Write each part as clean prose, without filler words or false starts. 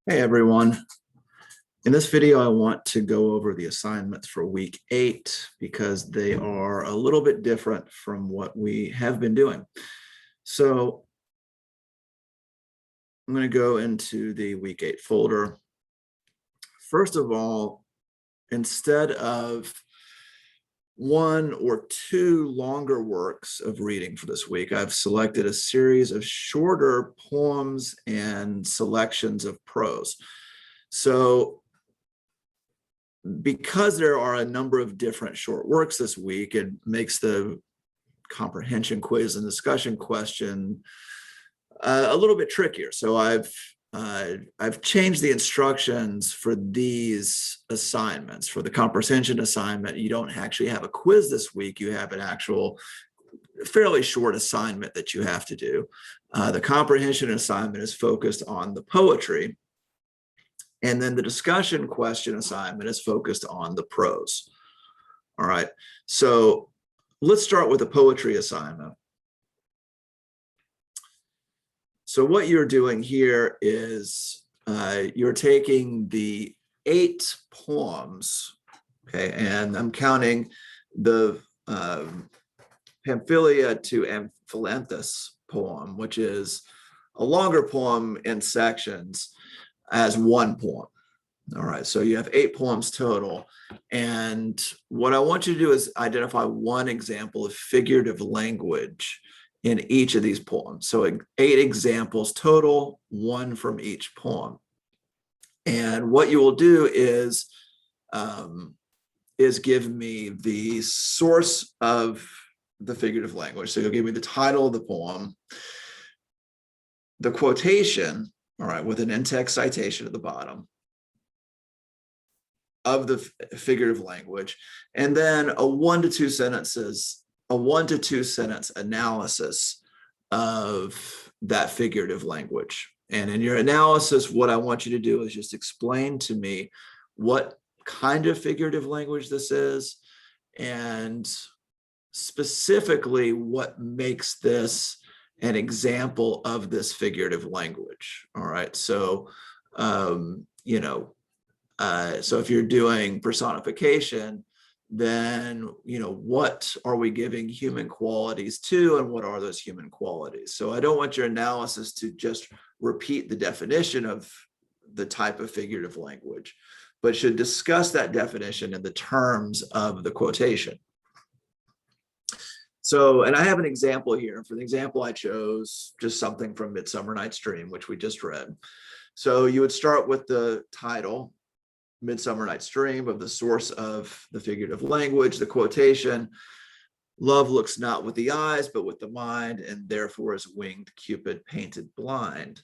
Hey everyone. In this video, I want to go over the assignments for week 8 because they are a little bit different from what we have been doing. So I'm going to go into the week 8 folder. First of all, instead of one or two longer works of reading for this week, I've selected a series of shorter poems and selections of prose. So because there are a number of different short works this week, it makes the comprehension quiz and discussion question a little bit trickier. So I've changed the instructions for these assignments. For the comprehension assignment, you don't actually have a quiz this week. You have an actual fairly short assignment that you have to do. The comprehension assignment is focused on the poetry. And then the discussion question assignment is focused on the prose. All right, so let's start with the poetry assignment. So what you're doing here is you're taking the 8 poems, okay, and I'm counting the Pamphylia to Amphilanthus poem, which is a longer poem in sections, as one poem. All right, so you have 8 poems total. And what I want you to do is identify one example of figurative language in each of these poems. So 8 examples total, 1 from each poem. And what you will do is give me the source of the figurative language. So you'll give me the title of the poem, the quotation, all right, with an in-text citation at the bottom of the figurative language, and then a 1 to 2 sentence analysis of that figurative language. And in your analysis, what I want you to do is just explain to me what kind of figurative language this is, and specifically what makes this an example of this figurative language. All right, so so if you're doing personification, then what are we giving human qualities to, and what are those human qualities? So I don't want your analysis to just repeat the definition of the type of figurative language, but should discuss that definition in the terms of the quotation. So, and I have an example here. For the example, I chose just something from Midsummer Night's Dream, which we just read. So you would start with the title, Midsummer Night's Dream, of the source of the figurative language, the quotation: love looks not with the eyes, but with the mind, and therefore is winged Cupid painted blind.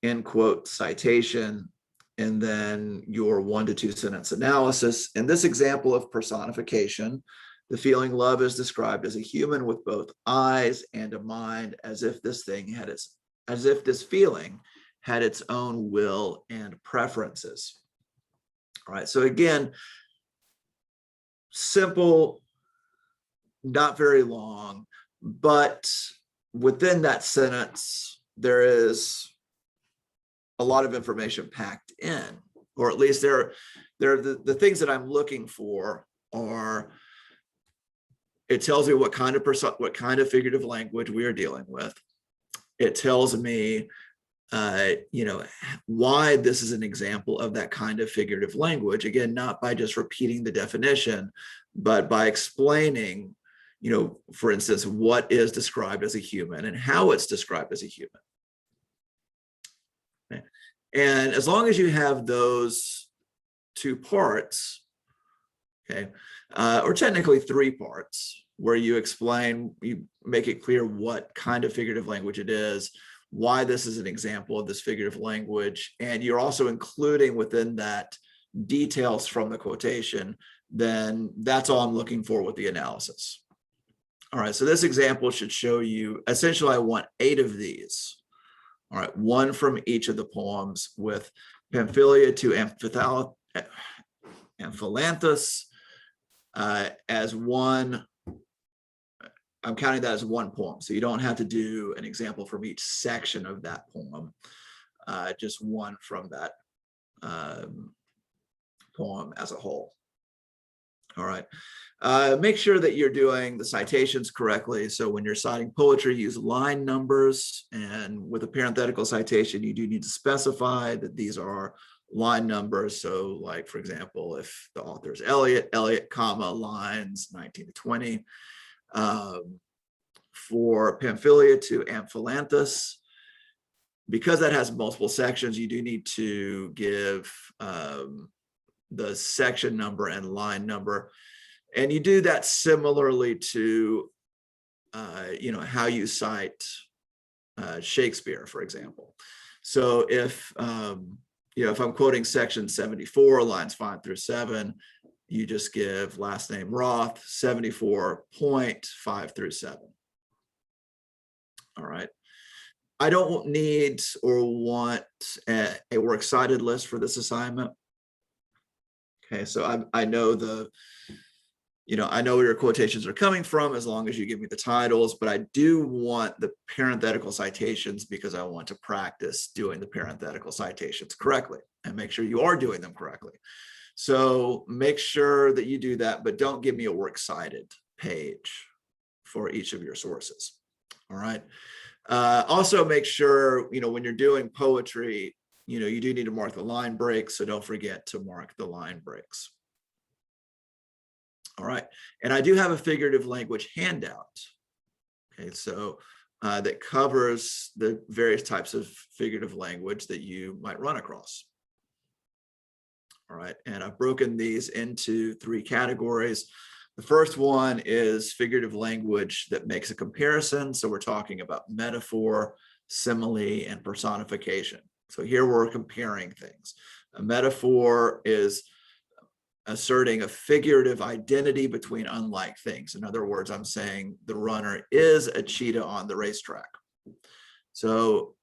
End quote, citation, and then your 1 to 2 sentence analysis. In this example of personification, the feeling love is described as a human with both eyes and a mind, as if this feeling had its own will and preferences. All right, so again, simple, not very long, but within that sentence, there is a lot of information packed in, or at least the things that I'm looking for are, it tells me what kind of figurative language we are dealing with. It tells me why this is an example of that kind of figurative language. Again, not by just repeating the definition, but by explaining, for instance, what is described as a human and how it's described as a human. Okay. And as long as you have those 2 parts, okay, or technically 3 parts, where you make it clear what kind of figurative language it is, why this is an example of this figurative language, and you're also including within that details from the quotation, then that's all I'm looking for with the analysis. All right, so this example should show you, essentially I want 8 of these. All right, 1 from each of the poems, with Pamphylia to Amphilanthus as one. I'm counting that as one poem, so you don't have to do an example from each section of that poem. just one from that poem as a whole. All right. Make sure that you're doing the citations correctly. So when you're citing poetry, use line numbers. And with a parenthetical citation, you do need to specify that these are line numbers. So like, for example, if the author is Eliot, comma, lines 19 to 20. For Pamphylia to Amphilanthus, because that has multiple sections, you do need to give the section number and line number. And you do that similarly to, how you cite Shakespeare, for example. So if, if I'm quoting section 74, lines 5 through 7, you just give last name Roth, 74.5 through 7. All right. I don't need or want a works cited list for this assignment. Okay, so I know I know where your quotations are coming from as long as you give me the titles, but I do want the parenthetical citations because I want to practice doing the parenthetical citations correctly and make sure you are doing them correctly. So make sure that you do that, but don't give me a works cited page for each of your sources. All right. Also make sure, when you're doing poetry, you do need to mark the line breaks. So don't forget to mark the line breaks. All right. And I do have a figurative language handout. Okay. So that covers the various types of figurative language that you might run across. All right. And I've broken these into 3 categories. The first one is figurative language that makes a comparison. So we're talking about metaphor, simile, and personification. So here we're comparing things. A metaphor is asserting a figurative identity between unlike things. In other words, I'm saying the runner is a cheetah on the racetrack. So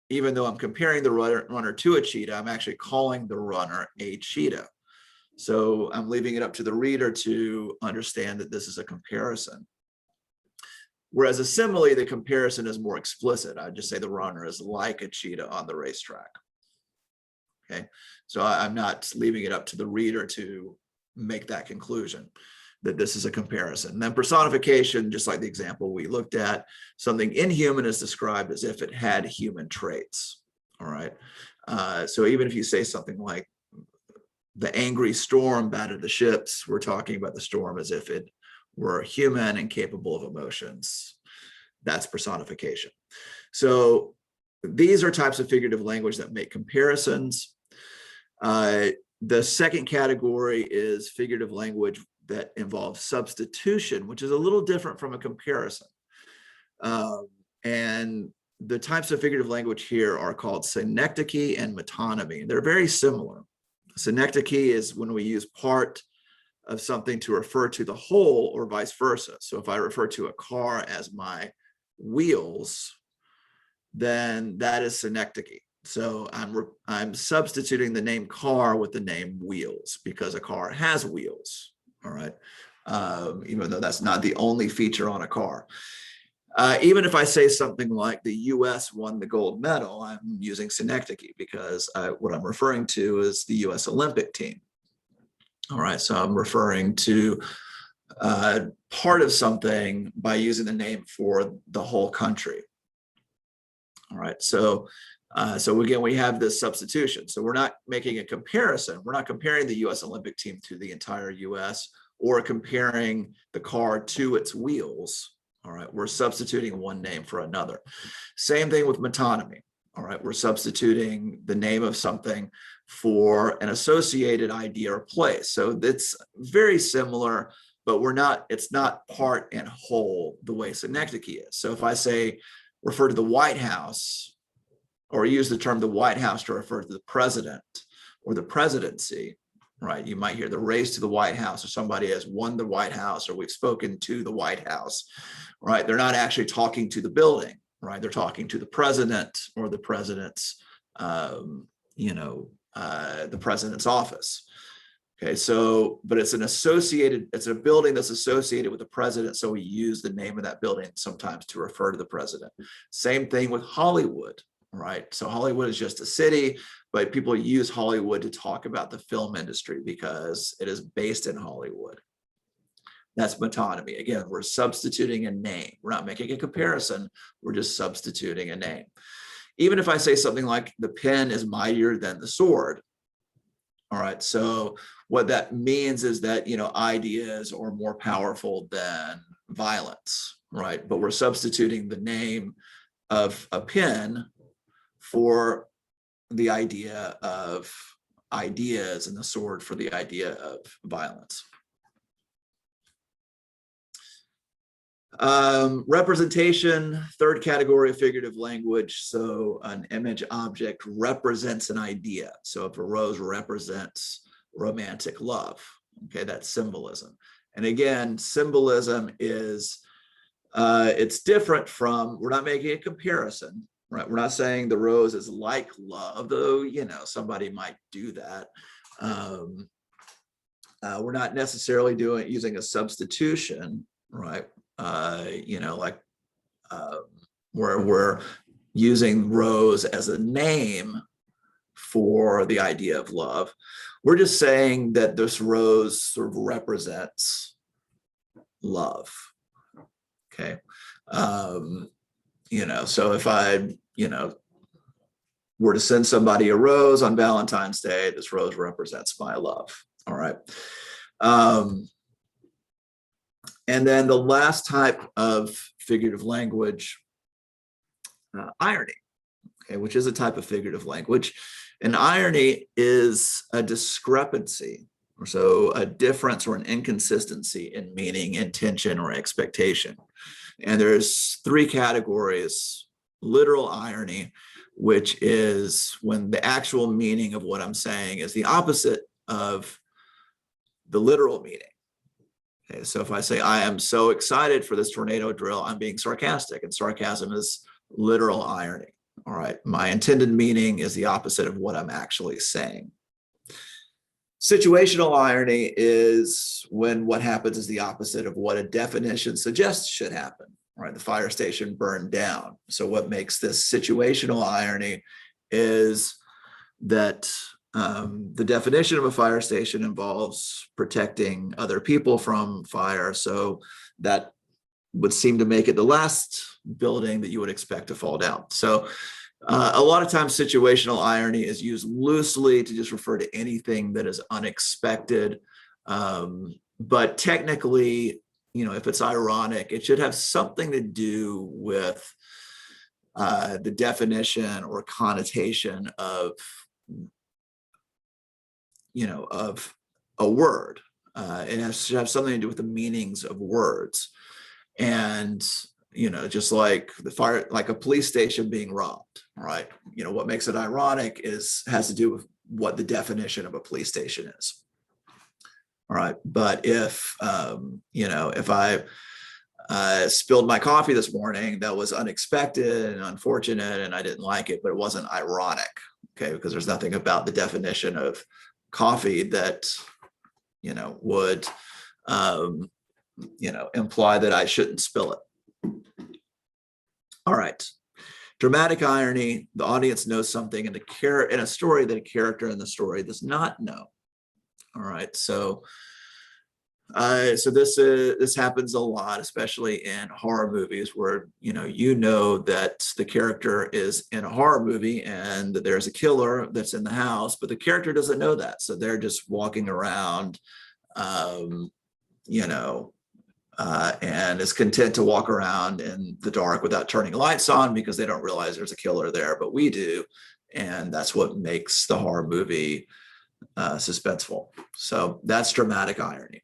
even though I'm comparing the runner to a cheetah, I'm actually calling the runner a cheetah. So I'm leaving it up to the reader to understand that this is a comparison. Whereas a simile, the comparison is more explicit. I just say the runner is like a cheetah on the racetrack. Okay, so I'm not leaving it up to the reader to make that conclusion that this is a comparison. And then personification, just like the example we looked at, something inhuman is described as if it had human traits. All right, so even if you say something like, the angry storm battered the ships, we're talking about the storm as if it were human and capable of emotions. That's personification. So these are types of figurative language that make comparisons. The second category is figurative language that involves substitution, which is a little different from a comparison. And the types of figurative language here are called synecdoche and metonymy. They're very similar. Synecdoche is when we use part of something to refer to the whole or vice versa. So if I refer to a car as my wheels, then that is synecdoche. So I'm substituting the name car with the name wheels because a car has wheels. All right. Even though that's not the only feature on a car. Even if I say something like the US won the gold medal, I'm using synecdoche because what I'm referring to is the US Olympic team. All right, so I'm referring to part of something by using the name for the whole country. All right, so again, we have this substitution. So we're not making a comparison. We're not comparing the US Olympic team to the entire US or comparing the car to its wheels. All right, we're substituting one name for another. Same thing with metonymy. All right, we're substituting the name of something for an associated idea or place. So it's very similar, but it's not part and whole the way synecdoche is. So if I say, refer to the White House, or use the term the White House to refer to the president or the presidency, right? You might hear the race to the White House, or somebody has won the White House, or we've spoken to the White House, right? They're not actually talking to the building, right? They're talking to the president or the president's, the president's office. Okay, so, but it's a building that's associated with the president. So we use the name of that building sometimes to refer to the president. Same thing with Hollywood, right? So Hollywood is just a city, but people use Hollywood to talk about the film industry because it is based in Hollywood. That's metonymy. Again, we're substituting a name. We're not making a comparison. We're just substituting a name. Even if I say something like the pen is mightier than the sword. All right. So what that means is that, ideas are more powerful than violence, right? But we're substituting the name of a pen for the idea of ideas and the sword for the idea of violence. Representation, third category of figurative language. So an image object represents an idea. So if a rose represents romantic love, okay, that's symbolism. And again, symbolism is, it's different from, we're not making a comparison, right? We're not saying the rose is like love, though, somebody might do that. We're not necessarily using a substitution, right? Where we're using rose as a name for the idea of love. We're just saying that this rose sort of represents love. Okay. So if I, were to send somebody a rose on Valentine's Day, this rose represents my love. All right. And then the last type of figurative language, irony, okay, which is a type of figurative language. And irony is a discrepancy, or so a difference or an inconsistency in meaning, intention, or expectation. And there's three categories: literal irony, which is when the actual meaning of what I'm saying is the opposite of the literal meaning. Okay, so if I say, I am so excited for this tornado drill, I'm being sarcastic, and sarcasm is literal irony. All right, my intended meaning is the opposite of what I'm actually saying. Situational irony is when what happens is the opposite of what a definition suggests should happen. Right, the fire station burned down. So what makes this situational irony is that the definition of a fire station involves protecting other people from fire. So that would seem to make it the last building that you would expect to fall down. So a lot of times situational irony is used loosely to just refer to anything that is unexpected. But technically, if it's ironic, it should have something to do with the definition or connotation of a word. It should have something to do with the meanings of words. And, just like like a police station being robbed, right? What makes it ironic has to do with what the definition of a police station is. All right. But if I spilled my coffee this morning, that was unexpected and unfortunate, and I didn't like it, but it wasn't ironic. Okay. Because there's nothing about the definition of coffee that, would, imply that I shouldn't spill it. All right. Dramatic irony, the audience knows something in a story that a character in the story does not know. All right. So this happens a lot, especially in horror movies where, that the character is in a horror movie and that there's a killer that's in the house, but the character doesn't know that. So they're just walking around, and is content to walk around in the dark without turning lights on because they don't realize there's a killer there, but we do. And that's what makes the horror movie suspenseful. So that's dramatic irony.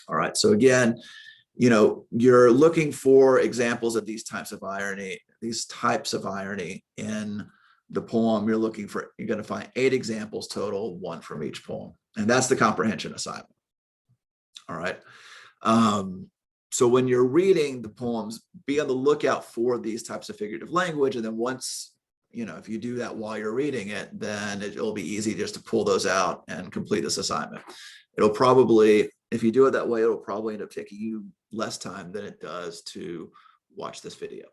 All right. So again, you're looking for examples of these types of irony in the poem. You're going to find 8 examples total, 1 from each poem. And that's the comprehension assignment. All right. So when you're reading the poems, be on the lookout for these types of figurative language. And then once, if you do that while you're reading it, then it'll be easy just to pull those out and complete this assignment. It'll probably, if you do it that way, it'll probably end up taking you less time than it does to watch this video.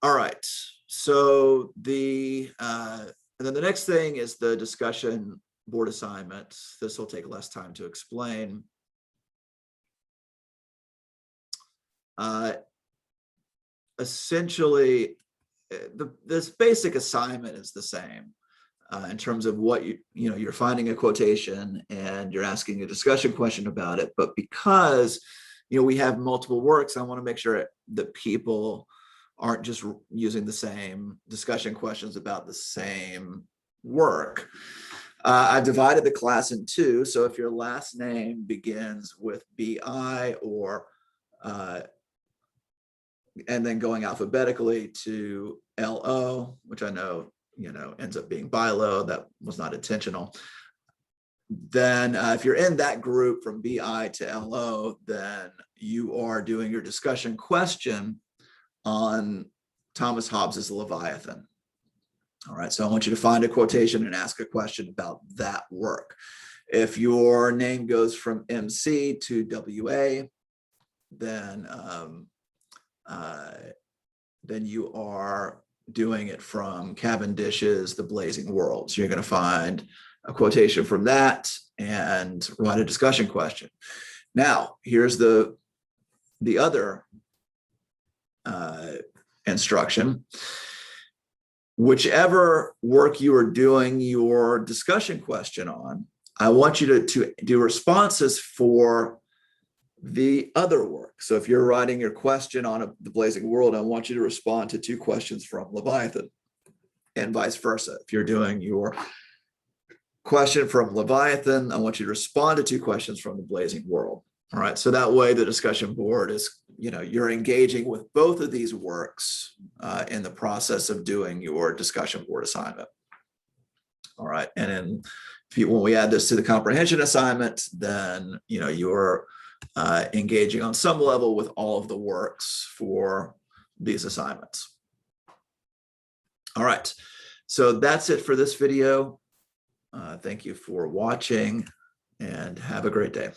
All right. So and then the next thing is the discussion board assignment. This will take less time to explain. Essentially, this basic assignment is the same in terms of what you're finding a quotation and you're asking a discussion question about it. But because we have multiple works, I want to make sure that people aren't just using the same discussion questions about the same work. I've divided the class in two. So if your last name begins with BI or and then going alphabetically to LO, which I know ends up being BILO, that was not intentional. Then if you're in that group from BI to LO, then you are doing your discussion question on Thomas Hobbes's Leviathan. All right, so I want you to find a quotation and ask a question about that work. If your name goes from MC to WA, then you are doing it from Cavendish's The Blazing World. So you're going to find a quotation from that and write a discussion question. Now, here's the other instruction. Whichever work you are doing your discussion question on, I want you to do responses for the other work. So if you're writing your question on The Blazing World, I want you to respond to 2 questions from Leviathan, and vice versa. If you're doing your question from Leviathan, I want you to respond to 2 questions from The Blazing World. All right, so that way the discussion board is, you're engaging with both of these works in the process of doing your discussion board assignment. All right, and then when we add this to the comprehension assignment, then you're engaging on some level with all of the works for these assignments. All right, so that's it for this video. Thank you for watching and have a great day.